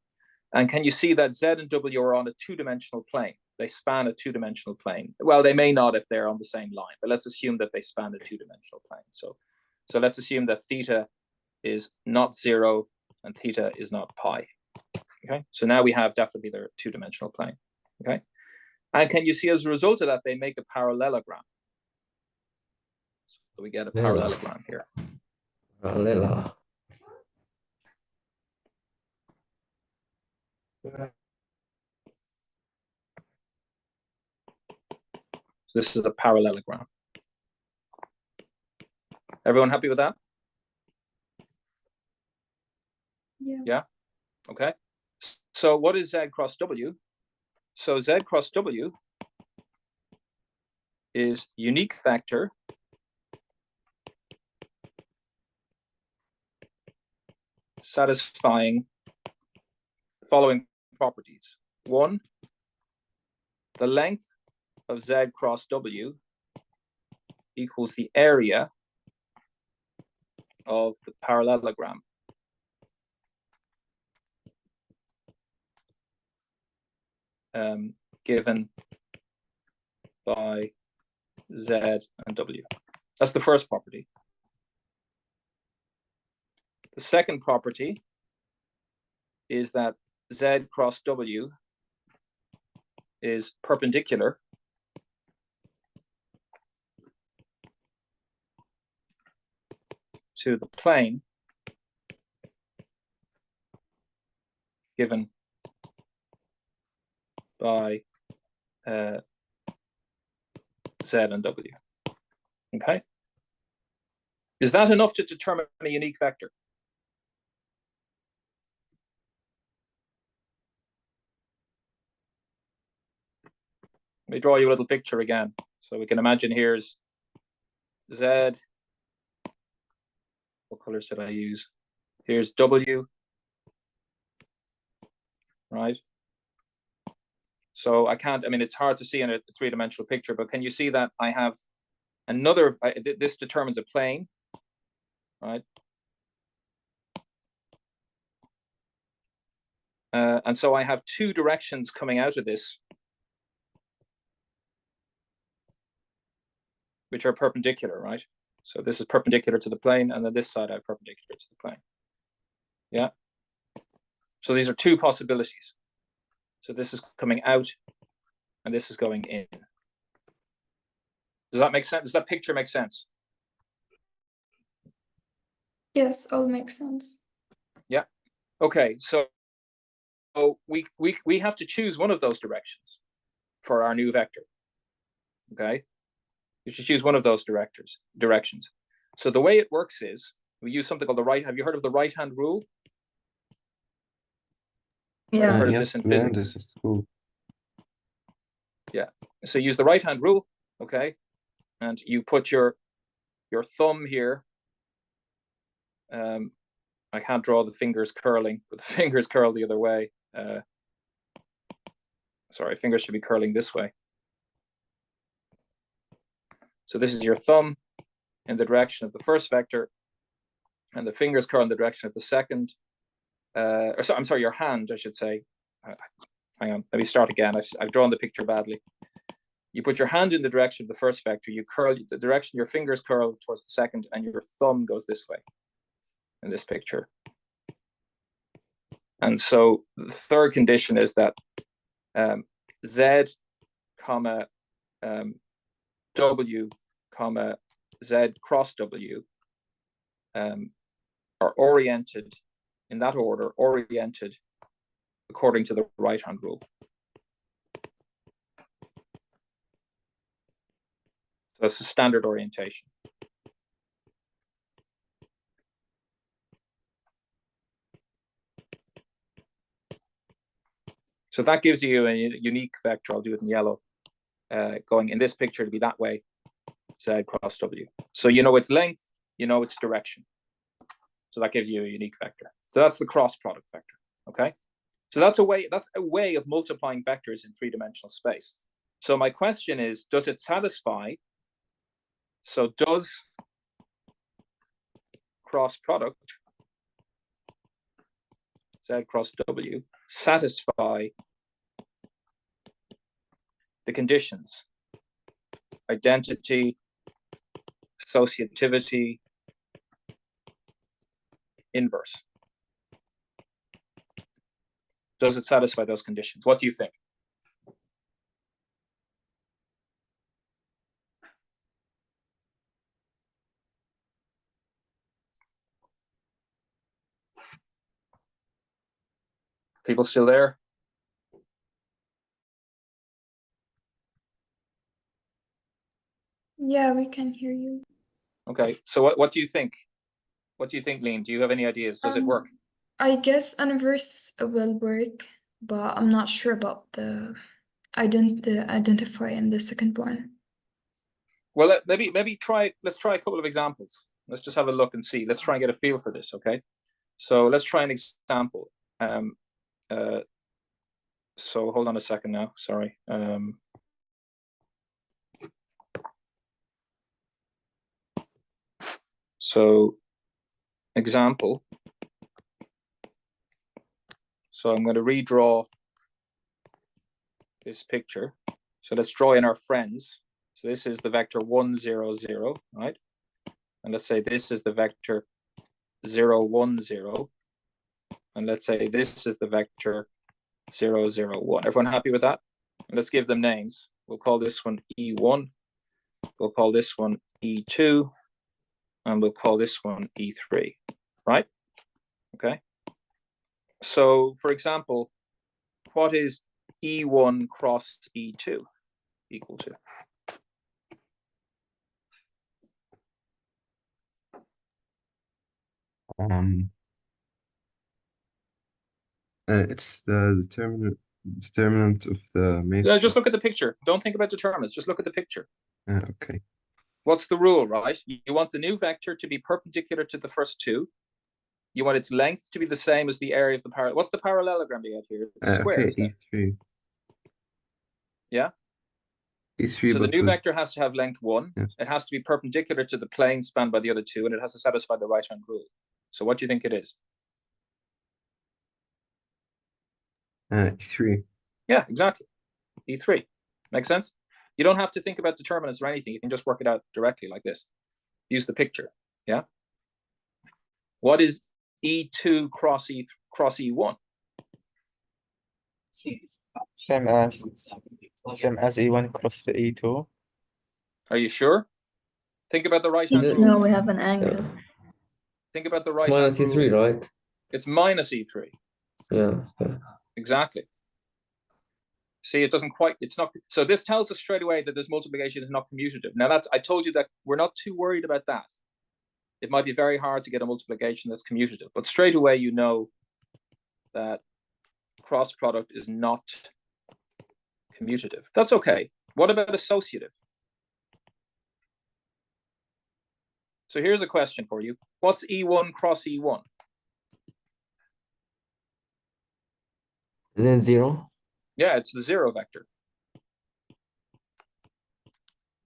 And can you see that Z and W are on a two-dimensional plane? They span a two-dimensional plane. Well, they may not if they're on the same line, but let's assume that they span a two-dimensional plane. So let's assume that theta is not 0 and theta is not pi. Okay, so now we have definitely their two-dimensional plane. Okay, and can you see as a result of that they make a parallelogram? So we get a parallelogram here.
Parallel.
So this is a parallelogram. Everyone happy with that?
Yeah.
Yeah. Okay. So what is Z cross W? So Z cross W is unique vector satisfying the following properties. One, the length of Z cross W equals the area of the parallelogram. Given by Z and W. That's the first property. The second property is that Z cross W is perpendicular to the plane given by Z and W. Okay? Is that enough to determine a unique vector? Let me draw you a little picture again. So we can imagine here's Z. What colors did I use? Here's W. Right? So I can't, I mean, it's hard to see in a three-dimensional picture, but can you see that I have another, this determines a plane, right? And so I have two directions coming out of this, which are perpendicular, right? So this is perpendicular to the plane, and then this side I have perpendicular to the plane. Yeah. So these are two possibilities. So this is coming out, and this is going in. Does that make sense? Does that picture make sense?
Yes, all makes sense.
Yeah. Okay. So we have to choose one of those directions for our new vector. Okay. You should choose one of those directions. So the way it works is we use something called the right. Have you heard of the right-hand rule?
Yeah.
Heard of
Yes,
this in
we learned
physics?
this at school.
Yeah. So use the right-hand rule, okay? And you put your thumb here. I can't draw the fingers curling, but the fingers curl the other way. Sorry, fingers should be curling this way. So this is your thumb in the direction of the first vector, and the fingers curl in the direction of the second. I'm sorry, your hand, I should say. Hang on, let me start again. I've drawn the picture badly. You put your hand in the direction of the first vector, you curl the direction your fingers curl towards the second, and your thumb goes this way in this picture. And so the third condition is that Z, comma, W, comma, Z cross W are oriented in that order, oriented according to the right-hand rule. So it's a standard orientation. So that gives you a unique vector. I'll do it in yellow. Going in this picture to be that way, Z cross W. So you know its length, you know its direction. So that gives you a unique vector. So that's the cross product vector. Okay. So that's a way of multiplying vectors in three-dimensional space. So my question is, does it satisfy? So does cross product Z cross W satisfy the conditions: identity, associativity, inverse? Does it satisfy those conditions? What do you think? People still there?
Yeah, we can hear you.
Okay, so what do you think? What do you think, Lean? Do you have any ideas? Does it work?
I guess inverse will work, but I'm not sure about the identify in the second one.
Well, let's try a couple of examples. Let's just have a look and see. Let's try and get a feel for this, okay? So let's try an example. So hold on a second now, sorry. So example. So I'm going to redraw this picture. So let's draw in our friends. So this is the vector 1, 0, 0, right? And let's say this is the vector 0, 1, 0. And let's say this is the vector 0, 0, 1. Everyone happy with that? And let's give them names. We'll call this one E1. We'll call this one E2. And we'll call this one E3, right? Okay. So, for example, what is E1 cross E2 equal to?
It's the determinant of the matrix.
Just look at the picture. Don't think about determinants. Just look at the picture.
Okay.
What's the rule, right? You want the new vector to be perpendicular to the first two. You want its length to be the same as the area of the parallel. What's the parallelogram you have here? It's square.
Okay, E3.
Yeah.
E3.
So the new vector has to have length 1.
Yes.
It has to be perpendicular to the plane spanned by the other two, and it has to satisfy the right-hand rule. So what do you think it is?
E3.
Yeah, exactly. E3. Makes sense? You don't have to think about determinants or anything. You can just work it out directly like this. Use the picture. Yeah. What is E2 cross E1?
Same as E1 cross the E2.
Are you sure? Think about the right-hand rule.
No, we have an angle.
Think about the
It's
right-hand
minus
rule.
E3, right?
It's minus E3.
Yeah.
Exactly. See, it doesn't quite, it's not, so this tells us straight away that this multiplication is not commutative. Now I told you that we're not too worried about that. It might be very hard to get a multiplication that's commutative, but straight away you know that cross product is not commutative. That's okay. What about associative? So here's a question for you. What's E1 cross E1?
Isn't it 0?
Yeah, it's the 0 vector.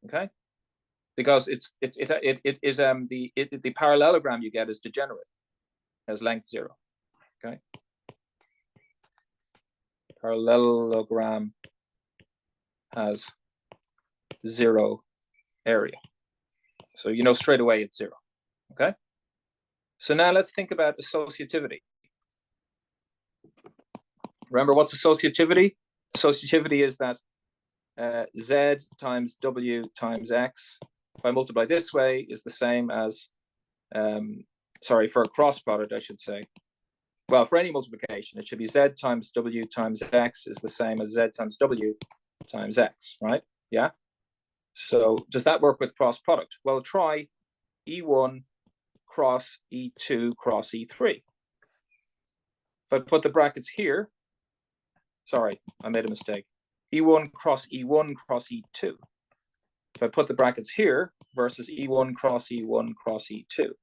Okay, because it is the parallelogram you get is degenerate, has length 0. Okay, parallelogram has 0 area, so you know straight away it's 0. Okay, so now let's think about associativity. Remember, what's associativity? Associativity is that Z times W times X, if I multiply this way, is the same as, sorry, for a cross product, I should say. Well, for any multiplication, it should be Z times W times X is the same as Z times W times X, right? Yeah. So does that work with cross product? Well, try E1 cross E2 cross E3. If I put the brackets here, sorry, I made a mistake. E1 cross E1 cross E2. If I put the brackets here versus E1 cross E1 cross E2.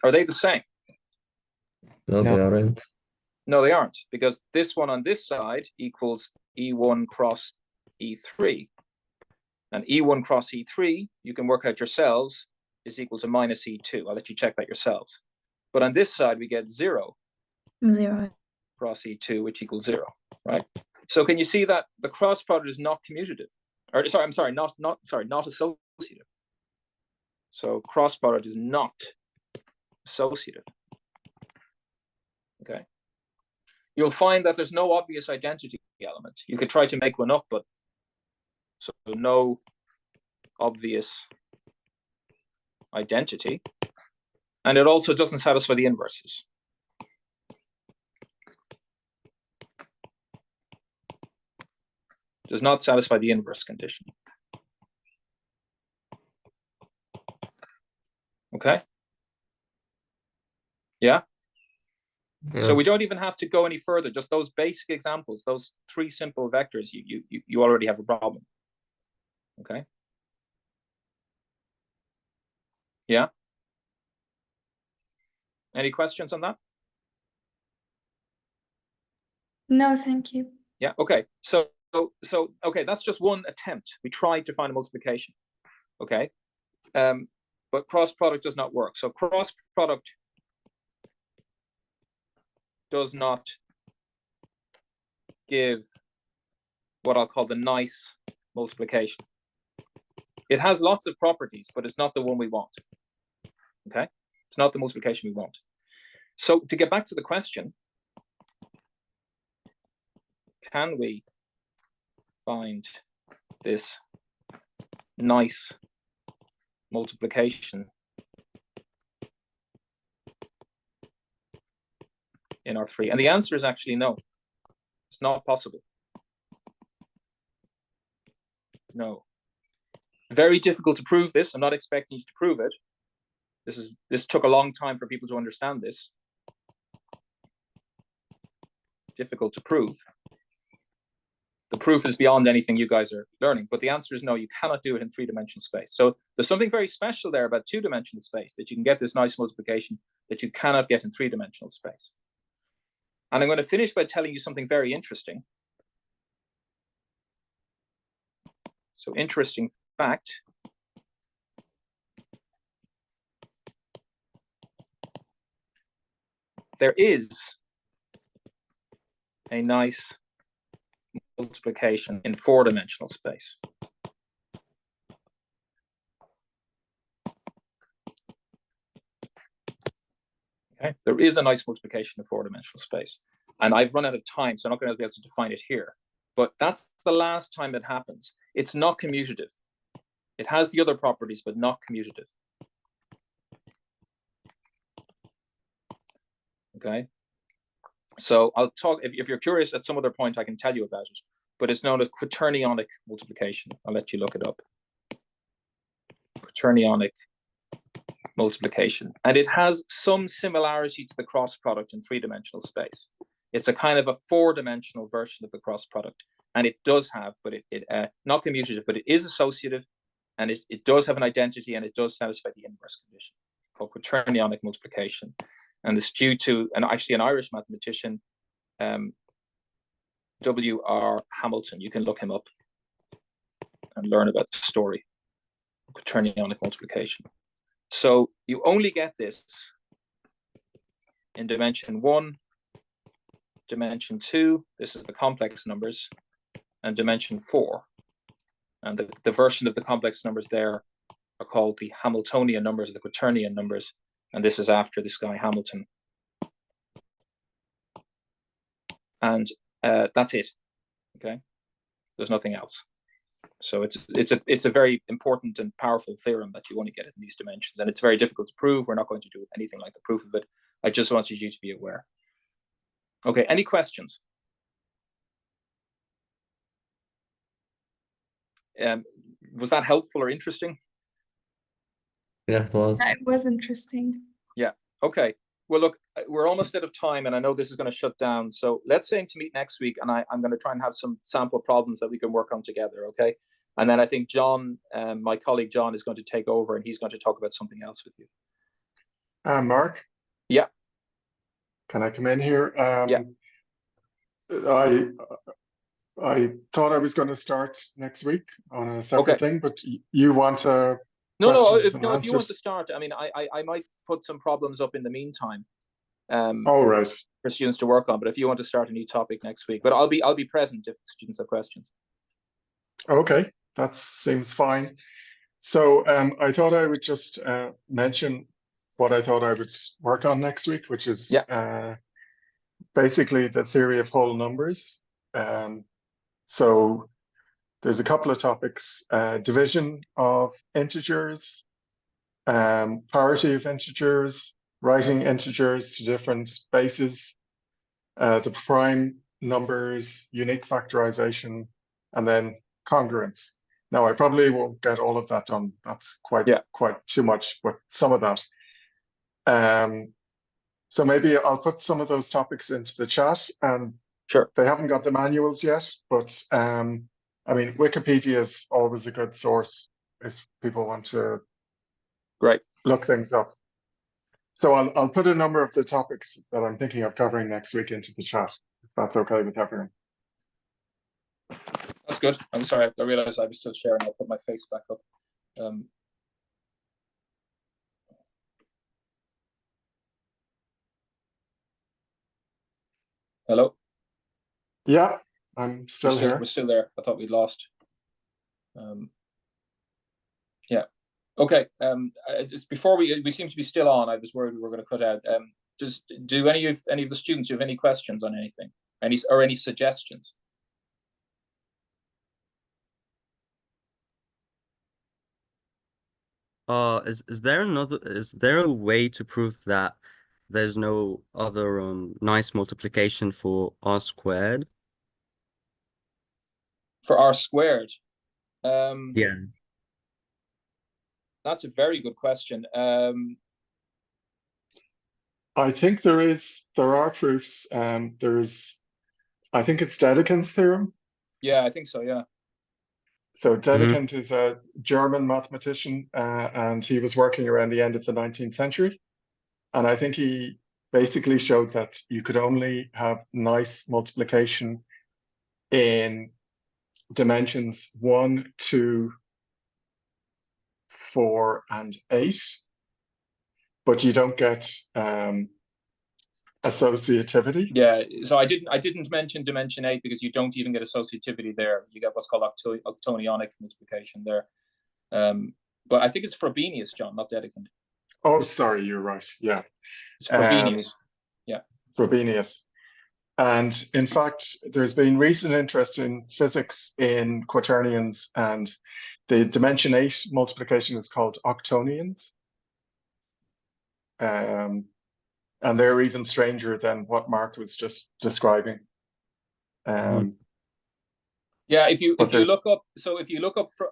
Are they the same?
No, they aren't.
No, they aren't, because this one on this side equals E1 cross E3. And E1 cross E3, you can work out yourselves, is equal to minus E2. I'll let you check that yourselves. But on this side, we get 0.
0.
Cross E2, which equals 0, right? So can you see that the cross product is not commutative? Or sorry, not associative. So cross product is not associative. Okay. You'll find that there's no obvious identity element. You could try to make one up, but so no obvious identity. And it also doesn't satisfy the inverses. Does not satisfy the inverse condition. Okay. Yeah. So we don't even have to go any further. Just those basic examples, those three simple vectors, you already have a problem. Okay. Yeah. Any questions on that?
No, thank you.
Yeah. Okay. So okay, that's just one attempt. We tried to find a multiplication. Okay. But cross product does not work. So cross product does not give what I'll call the nice multiplication. It has lots of properties, but it's not the one we want. Okay, it's not the multiplication we want. So to get back to the question, can we find this nice multiplication in R3? And the answer is actually no. It's not possible. No. Very difficult to prove this. I'm not expecting you to prove it. This took a long time for people to understand this. Difficult to prove. The proof is beyond anything you guys are learning, but the answer is no, you cannot do it in three-dimensional space. So there's something very special there about two-dimensional space, that you can get this nice multiplication that you cannot get in three-dimensional space. And I'm going to finish by telling you something very interesting. So interesting fact. There is a nice multiplication in four-dimensional space. Okay, there is a nice multiplication in four-dimensional space. And I've run out of time, so I'm not going to be able to define it here. But that's the last time it happens. It's not commutative. It has the other properties, but not commutative. Okay. So I'll talk, if you're curious at some other point, I can tell you about it, but it's known as quaternionic multiplication. I'll let you look it up. Quaternionic multiplication. And it has some similarity to the cross product in three-dimensional space. It's a kind of a four-dimensional version of the cross product. And it does have, but not commutative, but it is associative, and it does have an identity, and it does satisfy the inverse condition called quaternionic multiplication. And it's due to actually an Irish mathematician, W.R. Hamilton. You can look him up and learn about the story of quaternionic multiplication. So you only get this in dimension 1, dimension 2, this is the complex numbers, and dimension 4. And the version of the complex numbers there are called the Hamiltonian numbers or the quaternion numbers. And this is after this guy Hamilton. And that's it. Okay, there's nothing else. So it's a very important and powerful theorem that you only get in these dimensions, and it's very difficult to prove. We're not going to do anything like the proof of it. I just wanted you to be aware. Okay, any questions? Was that helpful or interesting?
Yeah, it was.
It was interesting.
Yeah. Okay. Well, look, we're almost out of time, and I know this is going to shut down. So let's aim to meet next week, and I'm going to try and have some sample problems that we can work on together. Okay. And then I think John, my colleague John, is going to take over, and he's going to talk about something else with you.
Mark?
Yeah.
Can I come in here?
Yeah.
I thought I was going to start next week on a separate thing, but you want to
No, if you want to start, I mean, I might put some problems up in the meantime.
Right.
For students to work on, but if you want to start a new topic next week, but I'll be present if students have questions. Okay,
that seems fine. So I thought I would just mention what I thought I would work on next week, which is basically the theory of whole numbers. So there's a couple of topics: division of integers, parity of integers, writing integers to different bases, the prime numbers, unique factorization, and then congruence. Now, I probably won't get all of that done. That's quite too much, but some of that. So maybe I'll put some of those topics into the chat, and
Sure.
they haven't got the manuals yet, but I mean, Wikipedia is always a good source if people want to
Great.
look things up. So I'll put a number of the topics that I'm thinking of covering next week into the chat, if that's okay with everyone.
That's good. I'm sorry. I realized I was still sharing. I'll put my face back up. Hello?
Yeah, I'm still here.
We're still there. I thought we'd lost. Yeah. Okay. Just before we seem to be still on, I was worried we were going to cut out. Just do any of the students have any questions on anything? Any suggestions?
Is there a way to prove that there's no other nice multiplication for r squared?
For r squared?
Yeah.
That's a very good question.
I think there are proofs. I think it's Dedekind's theorem.
Yeah, I think so. Yeah.
So Dedekind is a German mathematician, and he was working around the end of the 19th century. And I think he basically showed that you could only have nice multiplication in dimensions 1, 2, 4, and 8, but you don't get associativity.
Yeah, so I didn't mention dimension 8 because you don't even get associativity there. You get what's called octonionic multiplication there. But I think it's Frobenius, John, not Dedekind.
Oh, sorry, you're right. Yeah,
it's Frobenius. Yeah,
Frobenius. And in fact, there's been recent interest in physics in quaternions, and the dimension 8 multiplication is called octonions. And they're even stranger than what Mark was just describing.
Yeah, if you look up,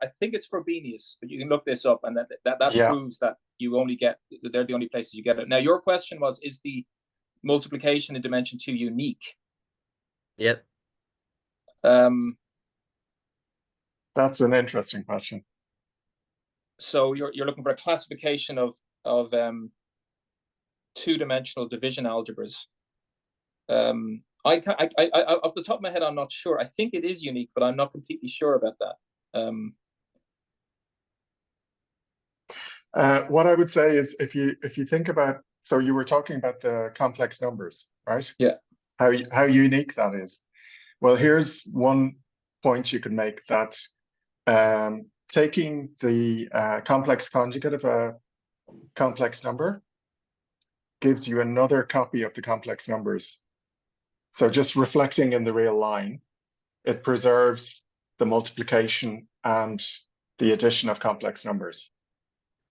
I think it's Frobenius, but you can look this up, and that proves that you only get, they're the only places you get it. Now, your question was, is the multiplication in dimension 2 unique?
Yep.
That's an interesting question.
So you're looking for a classification of two-dimensional division algebras. I off the top of my head, I'm not sure. I think it is unique, but I'm not completely sure about that.
What I would say is, if you think about, so you were talking about the complex numbers, right?
Yeah.
How unique that is. Well, here's one point you can make, that taking the complex conjugate of a complex number gives you another copy of the complex numbers. So just reflecting in the real line, it preserves the multiplication and the addition of complex numbers.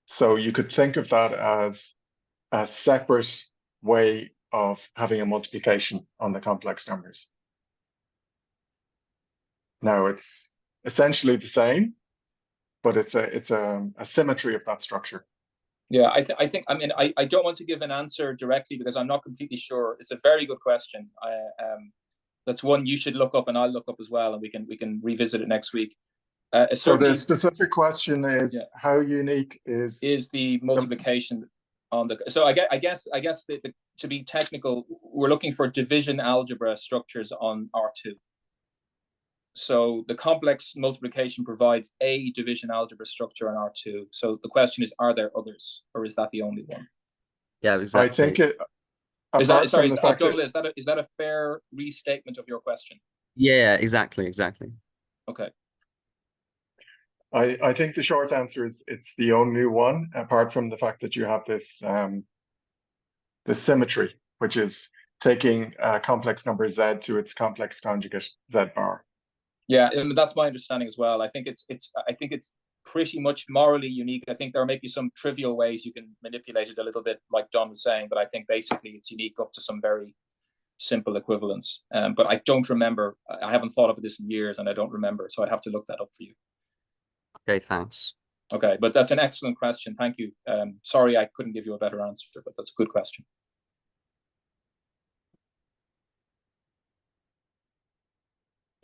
So you could think of that as a separate way of having a multiplication on the complex numbers. Now, it's essentially the same, but it's a symmetry of that structure.
Yeah, I think, I mean, I don't want to give an answer directly because I'm not completely sure. It's a very good question. That's one you should look up, and I'll look up as well, and we can revisit it next week.
So the specific question is, how unique is
the multiplication on the? So I guess to be technical, we're looking for division algebra structures on R2. So the complex multiplication provides a division algebra structure on R2. So the question is, are there others, or is that the only one?
Yeah, exactly.
I think it.
Is that a fair restatement of your question?
Yeah, exactly.
Okay.
I think the short answer is it's the only one, apart from the fact that you have this this symmetry, which is taking a complex number z to its complex conjugate z bar.
Yeah, and that's my understanding as well. I think it's pretty much morally unique. I think there may be some trivial ways you can manipulate it a little bit, like John was saying, but I think basically it's unique up to some very simple equivalence. But I don't remember. I haven't thought of this in years, and I don't remember, so I'd have to look that up for you.
Okay, thanks.
Okay, but that's an excellent question. Thank you. Sorry I couldn't give you a better answer, but that's a good question.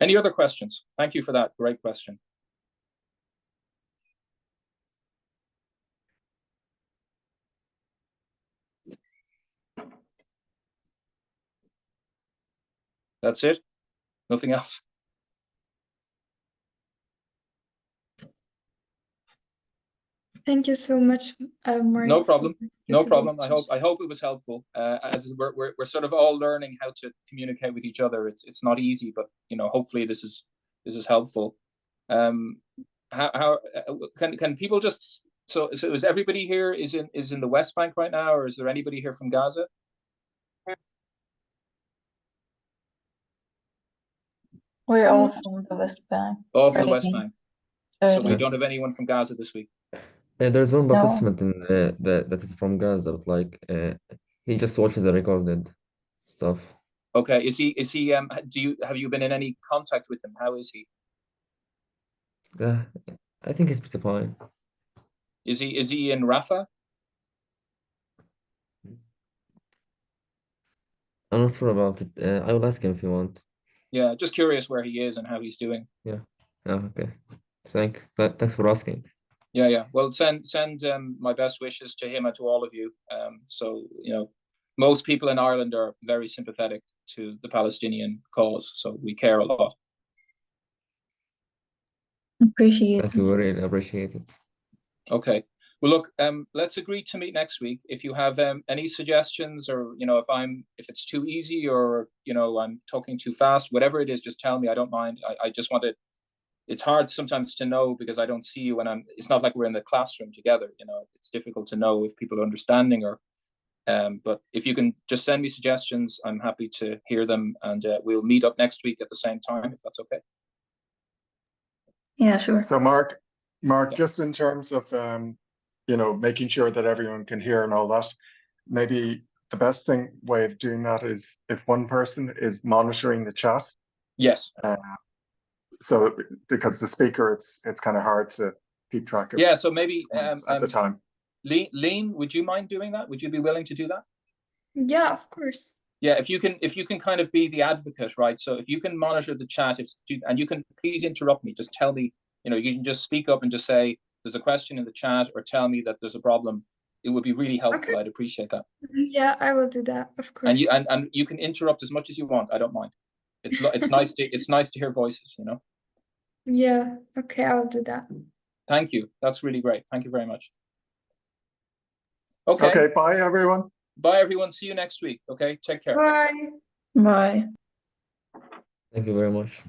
Any other questions? Thank you for that. Great question. That's it? Nothing else?
Thank you so much, Mark.
No problem.
for
No
today's
problem. I
session.
hope it was helpful. As we're sort of all learning how to communicate with each other. It's not easy, but hopefully this is helpful. How can people just so is everybody here is in the West Bank right now, or is there anybody here from Gaza?
We're all from the West Bank.
All from the West
Already.
Bank. So we
Already.
don't have anyone from Gaza this week.
There's one
No.
participant in that is from Gaza, but like he just watches the recorded stuff.
Okay, is he have you been in any contact with him? How is he?
Yeah, I think he's pretty fine.
Is he in Rafah?
I'm not sure about it. I will ask him if you want.
Yeah, just curious where he is and how he's doing.
Yeah. Okay. Thanks for asking.
Yeah. Well, send my best wishes to him and to all of you. So most people in Ireland are very sympathetic to the Palestinian cause, so we care a lot.
Appreciate
Thank
it.
you, we really appreciate it.
Okay. Well, look, let's agree to meet next week. If you have any suggestions, or if it's too easy, or I'm talking too fast, whatever it is, just tell me. I don't mind. I just want to. It's hard sometimes to know because I don't see you when it's not like we're in the classroom together. It's difficult to know if people are understanding or. But if you can just send me suggestions, I'm happy to hear them, and we'll meet up next week at the same time, if that's okay.
Yeah, sure.
So Mark,
Yeah.
just in terms of making sure that everyone can hear and all that, maybe the best way of doing that is if one person is monitoring the chat.
Yes.
So because the speaker, it's kind of hard to keep track of.
Yeah. So maybe
at the time.
Lean, would you mind doing that? Would you be willing to do that?
Yeah, of course.
Yeah, if you can kind of be the advocate, right? So if you can monitor the chat, and you can please interrupt me, just tell me, you can just speak up and just say there's a question in the chat, or tell me that there's a problem. It would be really helpful.
Okay.
I'd appreciate that.
Yeah, I will do that, of course.
And you can interrupt as much as you want. I don't mind. It's nice to hear voices,
Yeah, okay, I'll do that.
Thank you. That's really great. Thank you very much. Okay.
Okay, bye everyone.
Bye everyone. See you next week. Okay, take care.
Bye.
Bye.
Thank you very much.